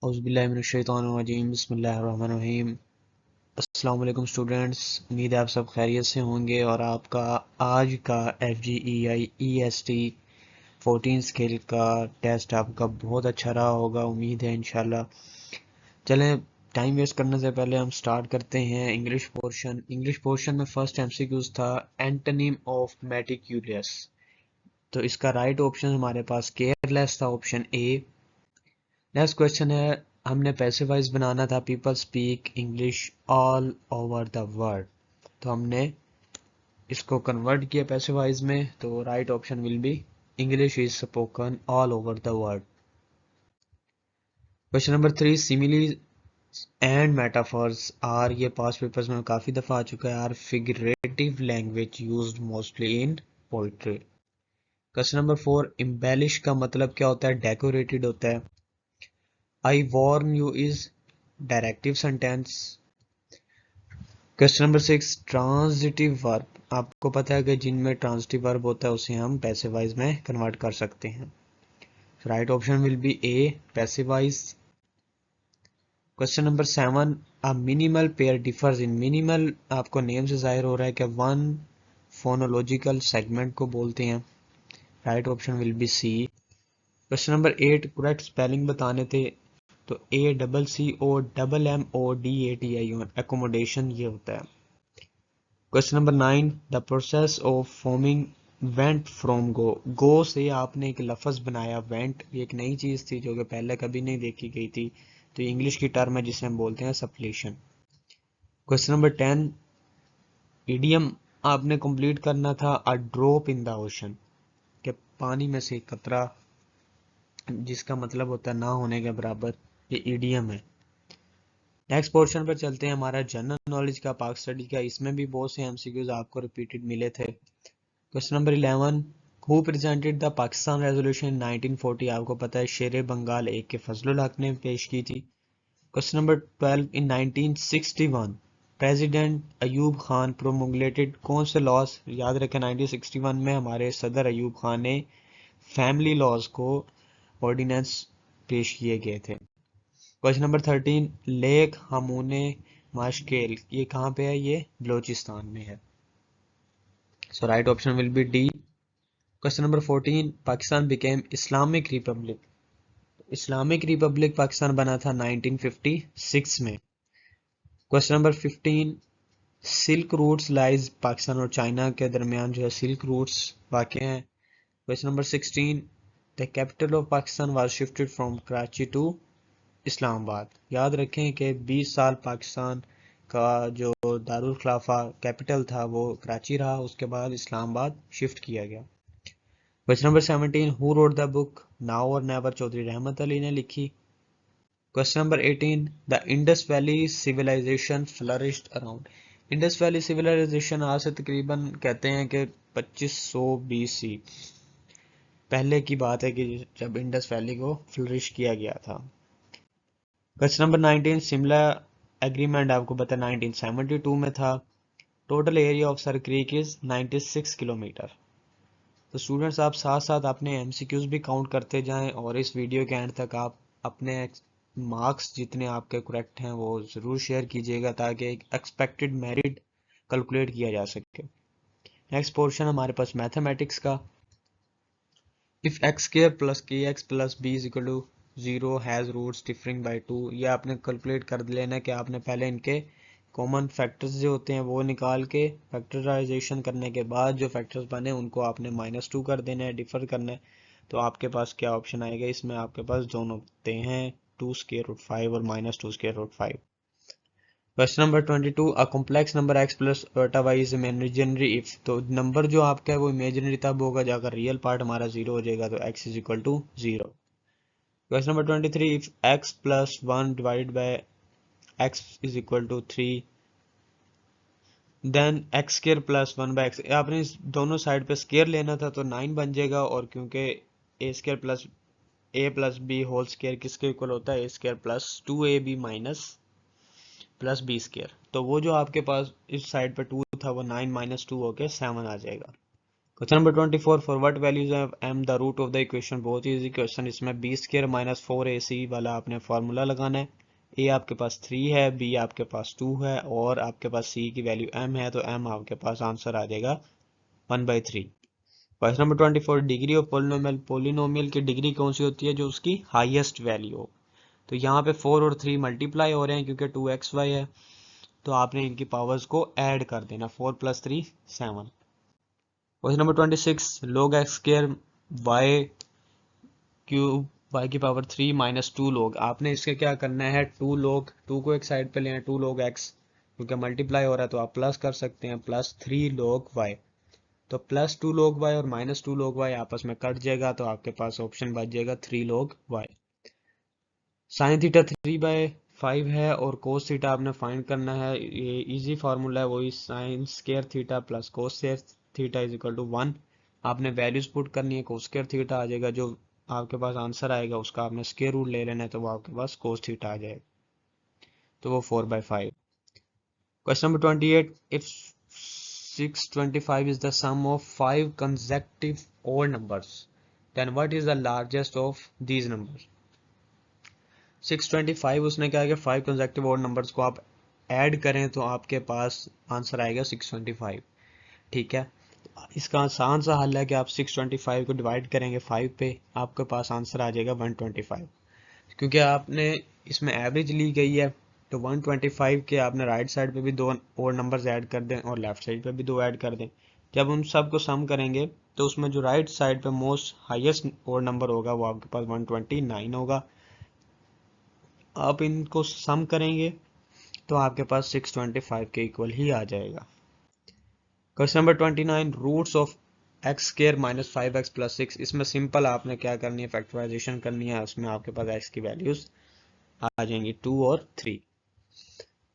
औज़ुबिल्लाहिमिनश्शैतानिर्रजीम बिस्मिल्लाहिर्रहमानिर्रहीम। अस्सलाम वालेकुम स्टूडेंट्स, उम्मीद है आप सब खैरियत से होंगे और आपका आज का FGEI EST 14 स्केल का टेस्ट आपका बहुत अच्छा रहा होगा, उम्मीद है इंशाल्लाह। चलें टाइम वेस्ट करने से पहले हम स्टार्ट करते हैं इंग्लिश पोर्शन में फर्स्ट MCQs था एंटोनिम ऑफ मेटिकुलस। तो इसका राइट ऑप्शन हमारे पास केयरलेस था, ऑप्शन ए। नेक्स्ट क्वेश्चन है, हमने पैसिव वॉइस बनाना था people speak English all over the world. तो हमने इसको कन्वर्ट किया पैसिव वॉइस में, तो right option will be English is spoken all over the world. Question number 3, similes and metaphors are, ये पास्ट पेपर्स में काफी दफा आ चुका है, are figurative language used mostly in poetry. Question number 4, embellish का मतलब क्या होता है? डेकोरेटेड होता है। I warn you is directive sentence. Question number 6, transitive verb, आपको पता है कि जिनमें ट्रांजिटिव वर्ब होता है उसे हम पैसिव वॉइस में कन्वर्ट कर सकते हैं। Right option will B A, passive voice. Question number 7, a minimal pair differs in, minimal आपको नेम से जाहिर हो रहा है कि वन फोनोलॉजिकल सेगमेंट को बोलते हैं। Right option will be C. Question number 8, correct spelling बताने थे, तो ACCOMMODATION एकोमोडेशन ये होता है। Question number 9, the process of forming went from go, go से आपने एक लफ्ज बनाया, वेंट ये एक नई चीज थी जो कि पहले कभी नहीं देखी गई थी, तो इंग्लिश की टर्म है जिसे हम बोलते हैं सप्लीशन। क्वेश्चन नंबर 10, इडियम आपने कंप्लीट करना था, a drop in the ocean, के पानी में से एक कतरा, जिसका मतलब होता है ना होने के बराबर, ये इडियम है। नेक्स्ट पोर्शन पर चलते हैं, हमारा जनरल नॉलेज का, पाक स्टडी का, इसमें भी बहुत से MCQs आपको रिपीटेड मिले थे। Question number 11, who presented the Pakistan resolution 1940, आपको पता है शेर बंगाल एक के फजलुल हक ने पेश की थी। क्वेश्चन नंबर 12, इन 1961 प्रेसिडेंट अयूब खान प्रोमुलेटेड कौन से लॉज, याद रखें 1961 में हमारे सदर अयूब खान ने फैमिली लॉज को ऑर्डिनेंस पेश किए गए थे। Question number 13, lake Hamun Mashkel, ये कहाँ पे है? ये बलोचिस्तान में है। So right option will be D. Question number 14, Pakistan became Islamic republic, Islamic republic Pakistan बना था 1956 में। Question number 15, silk routes lies, Pakistan और चाइना के दरमियान जो है सिल्क रूट्स वाक़ हैं। Question number 16, the capital of Pakistan was shifted from Karachi to Islamabad, याद रखें कि 20 साल पाकिस्तान का जो दारुल खिलाफा कैपिटल था वो कराची रहा, उसके बाद इस्लामाबाद शिफ्ट किया गया। Question number 17, who wrote the book now or never, Chaudhry Rahmat Ali ने लिखी। Question number 18, the Indus valley civilisation flourished around, Indus valley civilisation आज से तकरीबन कहते हैं कि 2500 BC पहले की बात है कि जब इंडस वैली को फ्लरिश किया गया था। क्वेश्चन नंबर 19, शिमला एग्रीमेंट आपको पता 1972 में था। Total area of sir creek is 96 kilometre. तो स्टूडेंट्स आप साथ साथ अपने MCQs भी काउंट करते जाएं और इस वीडियो के एंड तक आप अपने मार्क्स जितने आपके करेक्ट हैं वो ज़रूर शेयर कीजिएगा ताकि एक एक्सपेक्टेड मेरिट कैलकुलेट किया जा सके। नेक्स्ट पोर्शन हमारे पास मैथमेटिक्स का, if x square plus k x plus b is equal to 0 has roots differing by 2, ये आपने कैलकुलेट कर लेना कि आपने पहले इनके कॉमन फैक्टर्स जो होते हैं वो निकाल के फैक्टराइजेशन करने के बाद जो फैक्टर्स बने उनको आपने -2 कर देना है, डिफर करना है। तो आपके पास क्या ऑप्शन आएगा? इसमें आपके पास दोनों होते हैं 2 स्क्वायर रूट 5 और -2 square root 5। Question number 22, a complex number x plus beta y is imaginary if, तो नंबर जो आपका है वो इमेजिनरी तब होगा जब अगर रियल पार्ट हमारा 0 हो जाएगा, तो x is equal to 0। Question number 23, if x plus 1 divided by x is equal to 3 then x square plus 1 by x, आपने इस दोनों साइड पे स्क्वायर लेना था तो 9 बन जाएगा, और क्योंकि a square plus a plus b whole square किसके इक्वल होता है? a square plus 2ab minus plus b square, तो वो जो आपके पास इस साइड पे 2 था वो 9 - 2 होके 7 आ जाएगा। Question number 24 for what values of m the root of the equation. बहुत ही इजी क्वेश्चन, इसमें बी स्क्वायर माइनस 4ac वाला आपने फार्मूला लगाना है। a आपके पास 3 है, b आपके पास 2 है और आपके पास c की वैल्यू m है, तो m आपके पास आंसर आ जाएगा 1/3। Question number 24 degree of polynomial. Polynomial की डिग्री कौन सी होती है? जो उसकी हाईएस्ट वैल्यू हो। तो यहाँ पे 4 और 3 मल्टीप्लाई हो रहे हैं क्योंकि 2xy है, तो आपने इनकी पावर्स को ऐड कर देना। 4 + 3 7। Question number 26 log x square y cube y की पावर 3 माइनस 2 log। आपने इसके क्या करना है, 2 log 2 को एक साइड पे लेना है, 2 log x क्योंकि मल्टीप्लाई हो रहा है तो आप प्लस कर सकते हैं, प्लस 3 log y। तो प्लस 2 log y और माइनस 2 log y आपस में कट जाएगा, तो आपके पास ऑप्शन बच जाएगा 3 log y। साइन थीटा 3/5 है और कोस थीटा आपने फाइंड करना है। ये इजी फार्मूला है, वही sine square theta plus cos theta is equal to 1। आपने वैल्यूज पुट करनी है, कोस स्क्वायर थीटा आ जाएगा, जो आपके पास आंसर आएगा उसका आपने स्क्वायर रूट ले लेना है, तो वो आपके पास कोस थीटा आ जाएगा, तो वो 4/5। Question number 28 if 625 is the sum of 5 consecutive odd numbers, then what is the largest of these numbers। 625 उसने क्या किया, 5 कंसेक्टिव ऑड नंबर्स को आप ऐड करें तो आपके पास आंसर आएगा 625। ठीक है, इसका आसान सा हल है कि आप 625 को डिवाइड करेंगे 5 पे, आपके पास आंसर आ जाएगा 125। क्योंकि आपने इसमें एवरेज ली गई है, तो 125 के आपने राइट साइड पे भी 2 और नंबर्स ऐड कर दें और लेफ्ट साइड पे भी 2 ऐड कर दें। जब उन सब को सम करेंगे तो उसमें जो राइट साइड पे मोस्ट हाईएस्ट और नंबर होगा वो आपके पास 129 होगा। आप इनको सम करेंगे तो आपके पास 625 के इक्वल ही आ जाएगा। Question number 29 roots of x square minus 5x plus 6। इसमें सिंपल आपने क्या करनी है, फैक्टराइजेशन करनी है। उसमें आपके पास x की वैल्यूज आ जाएंगी 2 और 3।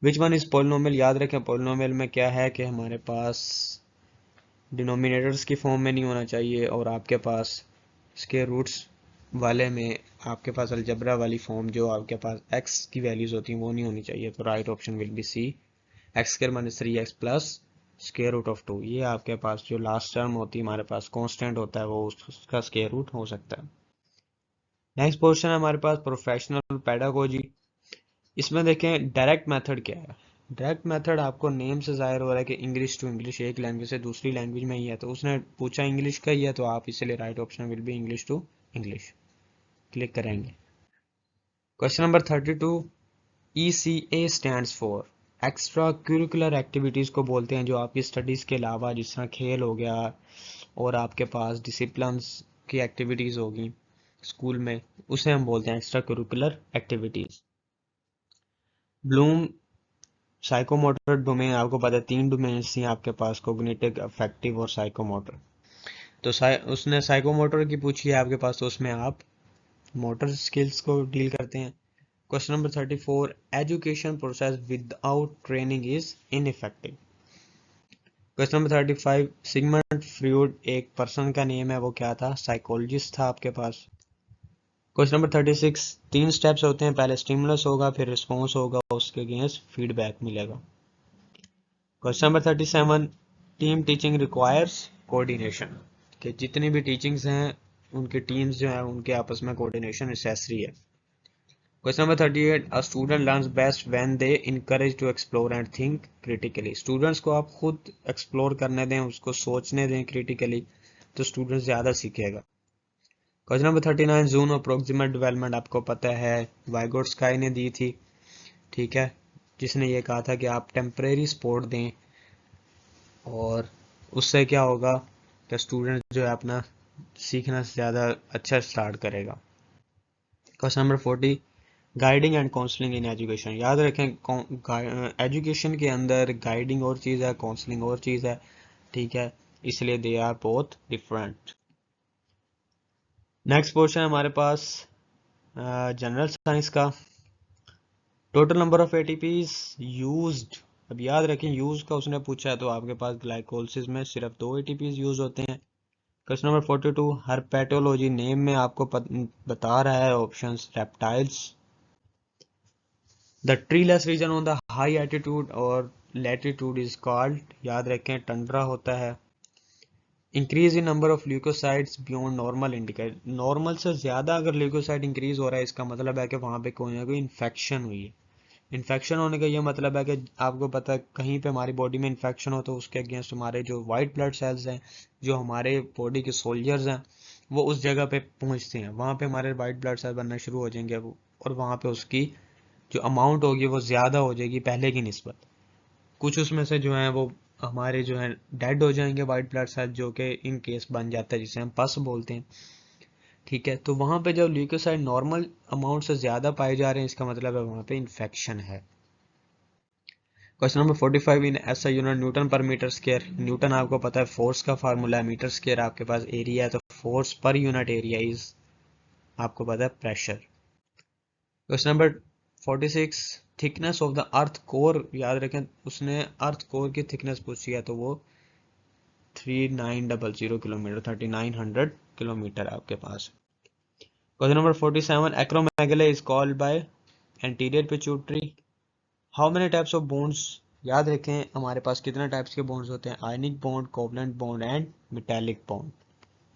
Which one is polynomial. याद रखें पोलिनोमियल में क्या है कि हमारे पास डिनोमिनेटर्स की फॉर्म में नहीं होना चाहिए और आपके पास स्क्वायर रूट्स वाले में आपके पास अलजबरा वाली फॉर्म जो आपके पास x की वैल्यूज होती हैं वो नहीं होनी चाहिए। तो right option will be c, x square minus 3x plus square root of 2। ये आपके पास जो लास्ट टर्म होती है हमारे पास कांस्टेंट होता है, वो उसका स्क्वायर रूट हो सकता है। नेक्स्ट पोर्शन है हमारे पास प्रोफेशनल पेडागोजी। इसमें देखें डायरेक्ट मेथड क्या है। डायरेक्ट मेथड आपको नेम से जाहिर हो रहा है कि इंग्लिश टू इंग्लिश, एक लैंग्वेज से दूसरी लैंग्वेज में ही है, तो उसने पूछा इंग्लिश का ही है, तो आप इसलिए right option will be English to English click करेंगे। Question number 32 ECA stands for. Extra curricular activities को बोलते हैं जो आपकी स्टडीज के अलावा, जिस तरह खेल हो गया और आपके पास डिसिप्लिन्स की एक्टिविटीज होगी स्कूल में, उसे हम बोलते हैं extra curricular activities. Bloom psychomotor domain, आपको पता है 3 डोमेन्स थी आपके पास, कोग्निटिव, अफेक्टिव और साइकोमोटर। तो उसने साइकोमोटर की पूछी है आपके पास, तो उसमें आप मोटर स्किल्स को डील करते हैं। Question number 34 education process without training is ineffective. Question number 35 Sigmund Freud एक पर्सन का नेम है, वो क्या था, साइकोलॉजिस्ट था आपके पास। क्वेश्चन नंबर 36 3 स्टेप्स होते हैं, पहले स्टिमुलस होगा, फिर रिस्पॉन्स होगा, उसके अगेंस्ट फीडबैक मिलेगा। Question number 37 team teaching requires coordination, कि जितनी भी टीचिंग्स हैं उनके टीम्स जो है उनके आपस में कोऑर्डिनेशन नेसेसरी है। Question number 38 a student learns best when they encourage to explore and think critically. Students को आप खुद एक्सप्लोर करने दें, उसको सोचने दें क्रिटिकली, तो स्टूडेंट ज़्यादा सीखेगा। Question number 39 zone of proximal development, आपको पता है वाइगोट्स्काई ने दी थी, ठीक है, जिसने ये कहा था कि आप टेम्परेरी सपोर्ट दें और उससे क्या होगा कि स्टूडेंट जो है अपना सीखना ज़्यादा अच्छा स्टार्ट करेगा। Question number 40 guiding and counselling in education. याद रखें एजुकेशन के अंदर गाइडिंग और चीज़ है, काउंसलिंग और चीज़ है, ठीक है, इसलिए they are both different. Next portion हमारे पास जनरल साइंस का। Total number of ATPs used. अब याद रखें यूज का उसने पूछा है, तो आपके पास ग्लाइकोलिसिस में सिर्फ 2 एटीपीज यूज होते हैं। क्वेश्चन नंबर 42 हर पैथोलॉजी नेम में आपको बता रहा है options reptiles. The treeless region on the high altitude और लैटिट्यूड इज कॉल्ड, याद रखें टंड्रा होता है। Increase in number of leucocytes beyond normal indicate, normal से ज़्यादा अगर ल्यूकोसाइट इंक्रीज हो रहा है इसका मतलब है कि वहाँ पे कोई ना कोई इन्फेक्शन हुई है। इन्फेक्शन होने का ये मतलब है कि आपको पता है कहीं पे हमारी बॉडी में इन्फेक्शन हो तो उसके अगेंस्ट हमारे जो वाइट ब्लड सेल्स हैं, जो हमारे बॉडी के सोल्जर्स हैं, वो उस जगह पे पहुंचते हैं, वहाँ पे हमारे वाइट ब्लड सेल बनना शुरू हो जाएंगे और वहाँ पे उसकी जो अमाउंट होगी वो ज़्यादा हो जाएगी पहले की निस्बत। कुछ उसमें से जो है वो हमारे जो है डेड हो जाएंगे वाइट ब्लड सेल, जो कि इन केस बन जाता है जिसे हम पस बोलते हैं। ठीक है, तो वहाँ पे जब ल्यूकोसाइड नॉर्मल अमाउंट से ज़्यादा पाए जा रहे हैं इसका मतलब है वहाँ पे इन्फेक्शन है। क्वेश्चन नंबर 45 इन ऐसा यूनिट न्यूटन पर मीटर स्क्वायर। न्यूटन आपको पता है फोर्स का फार्मूला है, मीटर स्क्वायर आपके पास एरिया है, तो force per unit area is आपको पता है pressure. Question number 46 thickness of the earth core, याद रखें उसने अर्थ कोर की थिकनेस पूछी है तो वो 3900 किलोमीटर 3900 किलोमीटर आपके पास। Question number 47 acromegaly is called by anterior pituitary. How many types of bonds, याद रखें हमारे पास कितने टाइप्स के बॉन्ड्स होते हैं, ionic bond, covalent bond and metallic bond,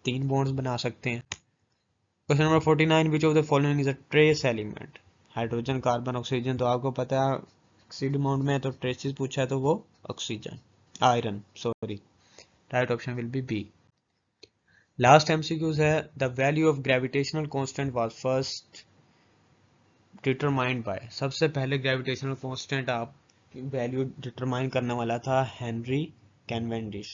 3 bonds बना सकते हैं। Question number 49 which of the following is a trace element. Hydrogen, carbon, oxygen, तो आपको पता है ऑक्सीड अमाउंट में है तो ट्रेसेस पूछा है तो वो oxygen, iron sorry, right option will be B. Last MCQs है the value of gravitational constant was first determined by, सबसे पहले ग्रेविटेशनल कांस्टेंट आप वैल्यू डिटरमाइन करने वाला था हेनरी कैवेंडिश।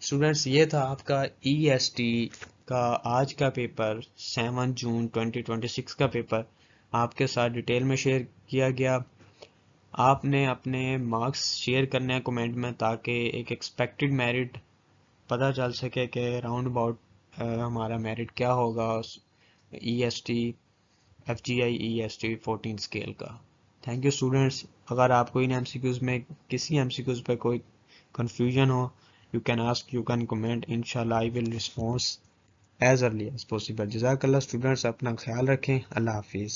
स्टूडेंट्स ये था आपका ईएसटी का आज का पेपर, 7 जून 2026 का पेपर आपके साथ डिटेल में शेयर किया गया। आपने अपने मार्क्स शेयर करने हैं कमेंट में ताकि एक एक्सपेक्टेड मेरिट पता चल सके कि राउंड अबाउट हमारा मेरिट क्या होगा ईएसटी एफजीआई ईएसटी 14 स्केल का। Thank you students. अगर आपको इन एमसीक्यूज में किसी एमसीक्यूज पे कोई confusion हो, you can ask, you can comment, inshallah I will respond as early as possible। जज़ाकल्लाह स्टूडेंट्स, अपना ख्याल रखें, अल्लाह हाफिज़।